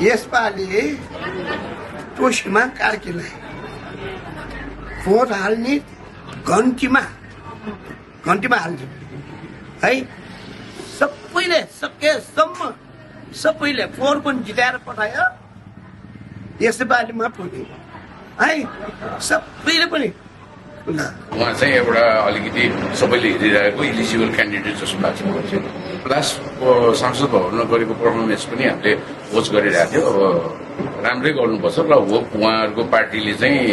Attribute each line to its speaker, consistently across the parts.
Speaker 1: यसपालि टोसीमा कार्कीलाई भोट हाल्ने घन्टीमा हाल्ने है। सबैले सकेसम्म सबैले फोहोर पनि जिताएर पठायो। यसपालिमा पुग्यो है सबैले पनि।
Speaker 2: उहाँ चाहिँ एउटा अलिकति सबैले हेरिरहेको इलिजिबल क्यान्डिडेट जस्तो लाग्छ मलाई चाहिँ। प्लस संसद भवनमा गरेको पर्फर्मेन्स पनि हामीले वोच गरिरहेको थियो। अब राम्रै गर्नुपर्छ र उहाँहरूको पार्टीले चाहिँ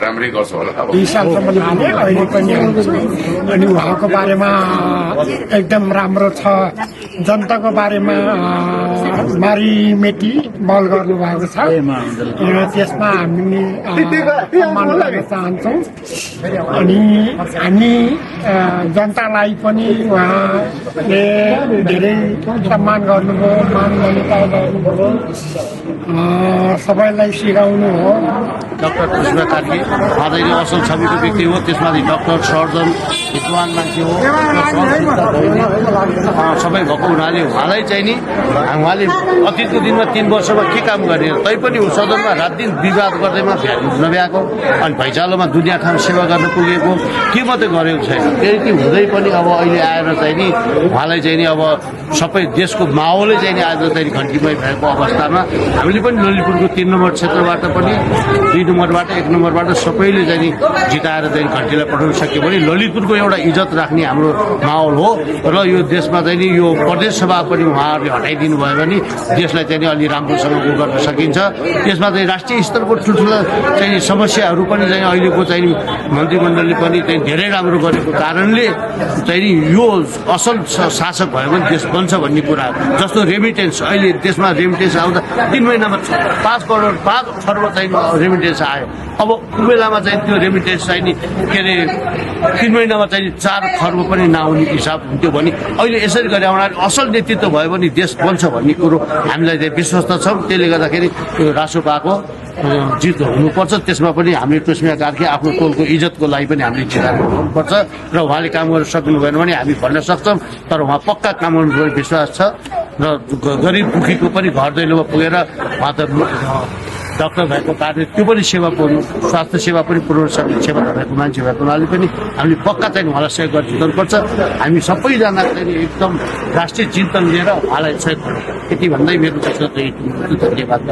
Speaker 2: राम्रै गर्छ होला। अब
Speaker 3: 20 सालसम्म लाने अहिले पनि अनि उहाँको बारेमा एकदम राम्रो छ। जनताको बारेमा मारिमेटी बल गर्नुभएको छ। त्यसमा हामी सम्मान गर्न चाहन्छौँ। अनि हामी जनतालाई पनि उहाँले धेरै सम्मान गर्नुभयो, मान मनिता गर्नुभयो, सबैलाई सिकाउनु हो।
Speaker 4: डाक्टर कृष्ण कार्की आजैले असल छविको व्यक्ति हो। त्यसमाथि डाक्टर सर्जन विद्वान मान्छे हो। सबै भएको हुनाले उहाँलाई चाहिँ नि उहाँले अतीतको दिनमा 3 वर्षमा के काम गर्ने तैपनि सदनमा रात दिन विवाद गर्दैमा नभ्याएको अनि भैँचालोमा दुनियाँ ठाउँ सेवा गर्न पुगेको के मात्रै गरेको छैन। त्यति हुँदै पनि अब अहिले आएर चाहिँ नि उहाँलाई चाहिँ नि अब सबै देशको माहौलै चाहिँ नि आज चाहिँ घन्टीमय भएको अवस्थामा हामीले पनि ललितपुरको 3 नम्बर क्षेत्रबाट पनि 2 नम्बरबाट 1 नम्बरबाट सबैले चाहिँ नि जिताएर चाहिँ घन्टीलाई पठाउन सक्यो भने ललितपुरको एउटा इज्जत राख्ने हाम्रो माहौल हो। र यो देशमा चाहिँ नि यो प्रदेश सभा पनि उहाँहरूले हटाइदिनु भयो भने देशलाई चाहिँ अलि राम्रोसँग उ गर्न सकिन्छ। त्यसमा चाहिँ राष्ट्रिय स्तरको ठुल्ठुला चाहिँ समस्याहरू पनि चाहिँ अहिलेको चाहिँ मन्त्रीमण्डलले पनि चाहिँ धेरै राम्रो गरेको कारणले चाहिँ नि यो असल शासक भयो भने देश बन्छ भन्ने कुरा। जस्तो रेमिटेन्स अहिले देशमा रेमिटेन्स आउँदा 3 महिनामा 5 करोड 5 खर्ब चाहिँ रेमिटेन्स आयो। अब बेलामा चाहिँ त्यो रेमिटेन्स चाहिँ नि के अरे 3 महिनामा चाहिँ 4 खर्ब पनि नआउने हिसाब हुन्थ्यो भने अहिले यसरी गरे उहाँले असल नेतृत्व भयो भने देश बन्छ भन्ने कुरो हामीलाई चाहिँ विश्वस्त छौँ। त्यसले गर्दाखेरि त्यो रासोपाको जित हुनुपर्छ। त्यसमा पनि हामीले टोसीमा कार्की आफ्नो टोलको इज्जतको लागि पनि हामीले जिताएर हुनुपर्छ र उहाँले काम गर्न सक्नु भएन भने हामी भन्न सक्छौँ। तर उहाँ पक्का काम गर्नु विश्वास छ र गरिब दुखीको पनि घर दैलोमा पुगेर उहाँ त डाक्टर भएको कार्य त्यो पनि सेवा पुर्नु स्वास्थ्य सेवा पनि पुर्याउन सक्ने सेवा भएको मान्छे भएको हुनाले पनि हामीले पक्का चाहिँ उहाँलाई सहयोग गर्न जिताउनुपर्छ। हामी सबैजना चाहिँ एकदम राष्ट्रिय चिन्तन लिएर उहाँलाई सहयोग गर्नु यति भन्दै मेरो धन्यवाद।